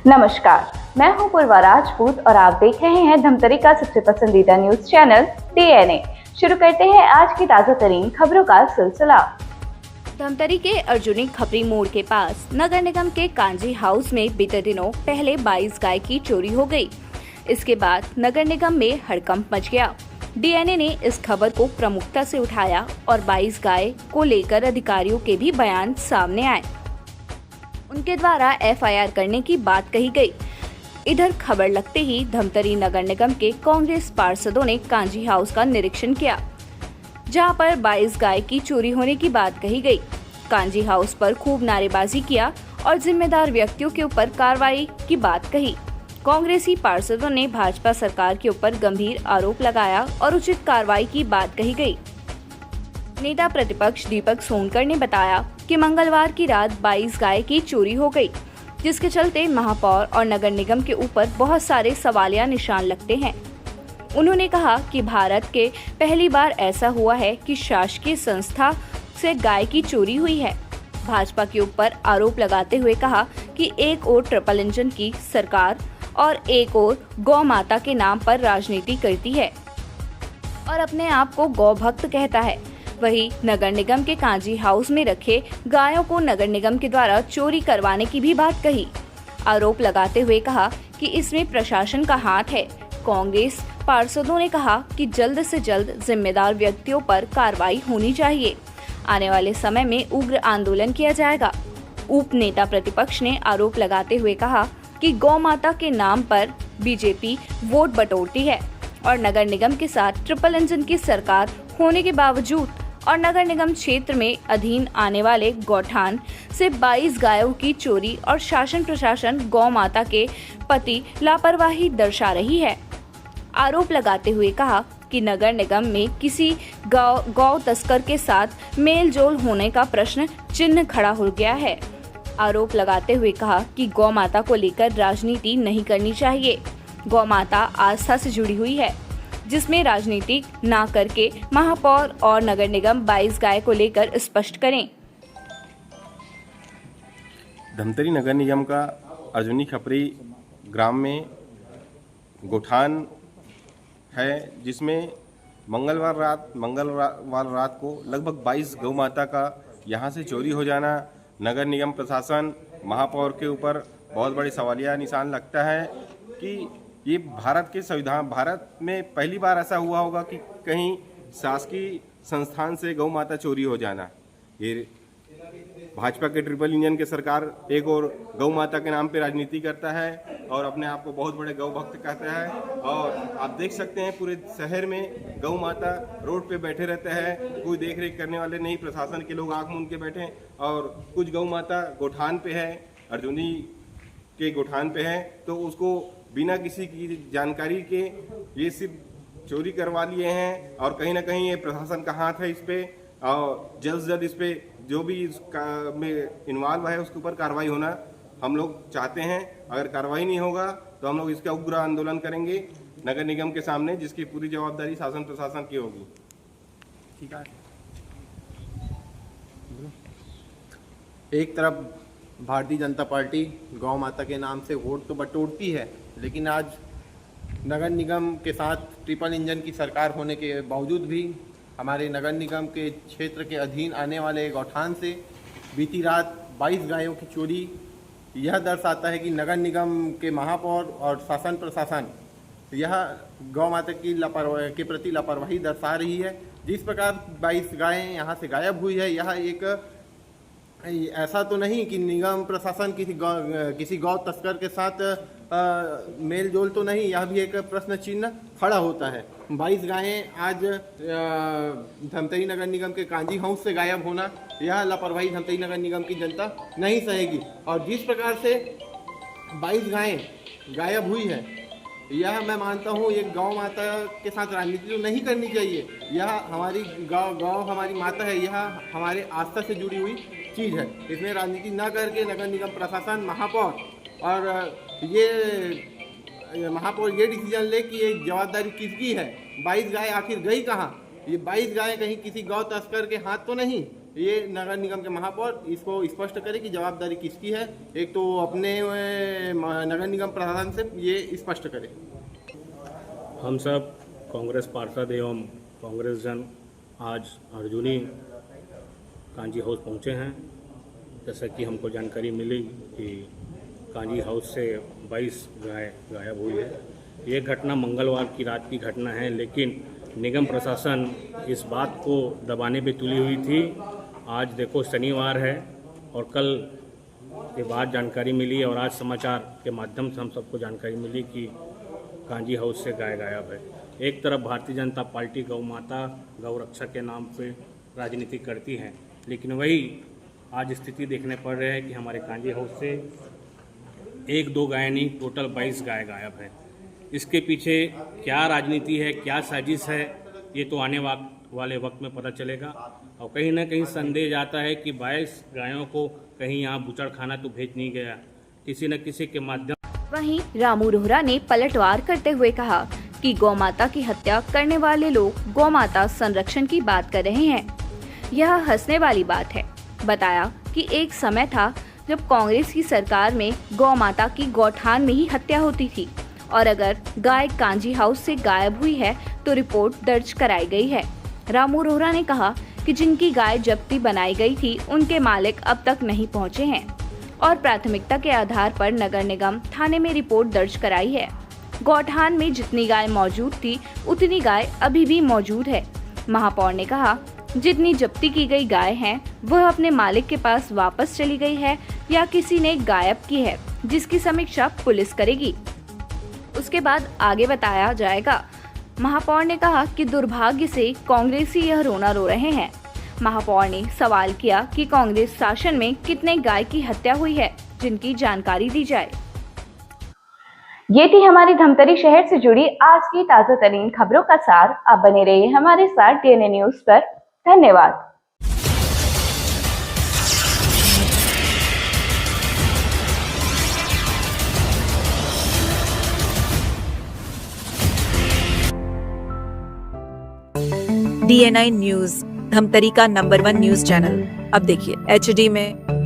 नमस्कार, मैं हूं पूर्वा राजपूत और आप देख रहे हैं धमतरी का सबसे पसंदीदा न्यूज चैनल DNA। शुरू करते हैं आज की ताजा तरीन खबरों का सिलसिला। धमतरी के अर्जुनी खपरी मोड़ के पास नगर निगम के कांजी हाउस में बीते दिनों पहले 22 गाय की चोरी हो गई। इसके बाद नगर निगम में हड़कंप मच गया। DNA ने इस खबर को प्रमुखता से उठाया और 22 गाय को लेकर अधिकारियों के भी बयान सामने आए। उनके द्वारा FIR करने की बात कही गई। इधर खबर लगते ही धमतरी नगर निगम के कांग्रेस पार्षदों ने कांजी हाउस का निरीक्षण किया, जहां पर 22 गाय की चोरी होने की बात कही गई। कांजी हाउस पर खूब नारेबाजी किया और जिम्मेदार व्यक्तियों के ऊपर कार्रवाई की बात कही। कांग्रेसी पार्षदों ने भाजपा सरकार के ऊपर गंभीर आरोप लगाया और उचित कार्रवाई की बात कही गई। नेता प्रतिपक्ष दीपक सोनकर ने बताया कि मंगलवार की रात 22 गाय की चोरी हो गई, जिसके चलते महापौर और नगर निगम के ऊपर बहुत सारे सवालिया निशान लगते हैं। उन्होंने कहा कि भारत के पहली बार ऐसा हुआ है कि शासकीय संस्था से गाय की चोरी हुई है। भाजपा के ऊपर आरोप लगाते हुए कहा कि एक ओर ट्रिपल इंजन की सरकार और एक ओर गौ माता के नाम पर राजनीति करती है और अपने आप को गौ भक्त कहता है। वहीं नगर निगम के कांजी हाउस में रखे गायों को नगर निगम के द्वारा चोरी करवाने की भी बात कही। आरोप लगाते हुए कहा कि इसमें प्रशासन का हाथ है। कांग्रेस पार्षदों ने कहा कि जल्द से जल्द जिम्मेदार व्यक्तियों पर कार्रवाई होनी चाहिए। आने वाले समय में उग्र आंदोलन किया जाएगा। उप नेता प्रतिपक्ष ने आरोप लगाते हुए कहा कि गौ माता के नाम पर बीजेपी वोट बटोरती है और नगर निगम के साथ ट्रिपल इंजन की सरकार होने के बावजूद और नगर निगम क्षेत्र में अधीन आने वाले गौठान से 22 गायों की चोरी और शासन प्रशासन गौ माता के प्रति लापरवाही दर्शा रही है। आरोप लगाते हुए कहा कि नगर निगम में किसी गौ तस्कर के साथ मेल जोल होने का प्रश्न चिन्ह खड़ा हो गया है। आरोप लगाते हुए कहा कि गौ माता को लेकर राजनीति नहीं करनी चाहिए। गौ माता आस्था से जुड़ी हुई है, जिसमें राजनीति ना करके महापौर और नगर निगम 22 गाय को लेकर स्पष्ट करें। धमतरी नगर निगम का अर्जुनी खपरी ग्राम में गोठान है, जिसमें मंगलवार रात को लगभग 22 गौ माता का यहां से चोरी हो जाना नगर निगम प्रशासन महापौर के ऊपर बहुत बड़े सवालिया निशान लगता है कि ये भारत के संविधान भारत में पहली बार ऐसा हुआ होगा कि कहीं शासकीय संस्थान से गौ माता चोरी हो जाना। ये भाजपा के ट्रिपल इंजन के सरकार एक और गौ माता के नाम पे राजनीति करता है और अपने आप को बहुत बड़े गौ भक्त कहता है। और आप देख सकते हैं पूरे शहर में गौ माता रोड पे बैठे रहते हैं, कोई देख रेख करने वाले नहीं, प्रशासन के लोग आंख मूंद के बैठे और कुछ गौ माता गोठान पे है, अर्जुनी के गोठान पे है, तो उसको बिना किसी की जानकारी के ये सिर्फ चोरी करवा लिए हैं। और कहीं ना कहीं ये प्रशासन का हाथ है इस पे और जल्द से जल्द इस पे जो भी में इन्वॉल्व है उसके ऊपर कार्रवाई होना हम लोग चाहते हैं। अगर कार्रवाई नहीं होगा तो हम लोग इसका उग्र आंदोलन करेंगे नगर निगम के सामने, जिसकी पूरी जवाबदारी शासन प्रशासन की होगी। ठीक है, एक तरफ भारतीय जनता पार्टी गौ माता के नाम से वोट तो बटोरती है, लेकिन आज नगर निगम के साथ ट्रिपल इंजन की सरकार होने के बावजूद भी हमारे नगर निगम के क्षेत्र के अधीन आने वाले गौठान से बीती रात 22 गायों की चोरी यह दर्शाता है कि नगर निगम के महापौर और शासन प्रशासन यह गौ माता की लापरवाही के प्रति लापरवाही दर्शा रही है। जिस प्रकार 22 गायें यहाँ से गायब हुई है, यह एक ऐसा तो नहीं कि निगम प्रशासन किसी गौ तस्कर के साथ मेल जोल तो नहीं, यह भी एक प्रश्न चिन्ह खड़ा होता है। 22 गायें आज धमतरी नगर निगम के कांजी हाउस से गायब होना, यह लापरवाही धमतरी नगर निगम की जनता नहीं सहेगी। और जिस प्रकार से 22 गायें गायब हुई है, यह मैं मानता हूँ एक गौ माता के साथ राजनीति तो नहीं करनी चाहिए। यह हमारी गौ हमारी माता है, यह हमारे आस्था से जुड़ी हुई चीज़ है। इसमें राजनीति न करके नगर निगम प्रशासन महापौर और ये महापौर ये डिसीजन ले कि ये जवाबदारी किसकी है। 22 गाय आखिर गई कहाँ? ये 22 गाय कहीं किसी गौ तस्कर के हाथ तो नहीं। ये नगर निगम के महापौर इसको स्पष्ट करे कि जवाबदारी किसकी है। एक तो अपने नगर निगम प्रशासन से ये स्पष्ट करे। हम सब कांग्रेस पार्षद एवं कांग्रेस जन आज अर्जुनी कांजी हाउस पहुंचे हैं। जैसा कि हमको जानकारी मिली कि कांजी हाउस से 22 गाय गायब हुई है। ये घटना मंगलवार की रात की घटना है, लेकिन निगम प्रशासन इस बात को दबाने पे तुली हुई थी। आज देखो शनिवार है और कल के बाद जानकारी मिली और आज समाचार के माध्यम से हम सबको जानकारी मिली कि कांजी हाउस से गाय गायब है। एक तरफ भारतीय जनता पार्टी गौ माता गौ रक्षा के नाम पे राजनीति करती है, लेकिन वही आज स्थिति देखने पड़ रही है कि हमारे कांजी हाउस से 1-2 गाय नहीं, टोटल 22 गाय गायब है। इसके पीछे क्या राजनीति है, क्या साजिश है, ये तो आने वाले वक्त में पता चलेगा। और कहीं ना कहीं संदेह जाता है कि 22 गायों को कहीं यहाँ बूचड़ खाना तो भेज नहीं गया, किसी न किसी के माध्यम। वहीं रामू रोहरा ने पलटवार करते हुए कहा कि गौमाता की हत्या करने वाले लोग गौमाता संरक्षण की बात कर रहे हैं। यह हंसने वाली बात है। बताया कि एक समय था जब कांग्रेस की सरकार में गौमाता की गौठान में ही हत्या होती थी और अगर गाय कांजी हाउस से गायब हुई है तो रिपोर्ट दर्ज कराई गई है। रामू रोहरा ने कहा कि जिनकी गाय जब्ती बनाई गई थी उनके मालिक अब तक नहीं पहुंचे हैं और प्राथमिकता के आधार पर नगर निगम थाने में रिपोर्ट दर्ज कराई है। गौठान में जितनी गाय मौजूद थी उतनी गाय अभी भी मौजूद है। महापौर ने कहा जितनी जब्ती की गई गाय हैं वह अपने मालिक के पास वापस चली गई है या किसी ने गायब की है, जिसकी समीक्षा पुलिस करेगी। उसके बाद आगे बताया जाएगा। महापौर ने कहा कि दुर्भाग्य से कांग्रेसी यह रोना रो रहे हैं। महापौर ने सवाल किया कि कांग्रेस शासन में कितने गाय की हत्या हुई है, जिनकी जानकारी दी जाए। ये थी हमारी धमतरी शहर से जुड़ी आज की ताजा तरीन खबरों का सार। आप बने रहिए हमारे साथ डीएनए न्यूज पर। धन्यवाद। DNI न्यूज, धमतरी का नंबर 1 न्यूज चैनल। अब देखिए HD में,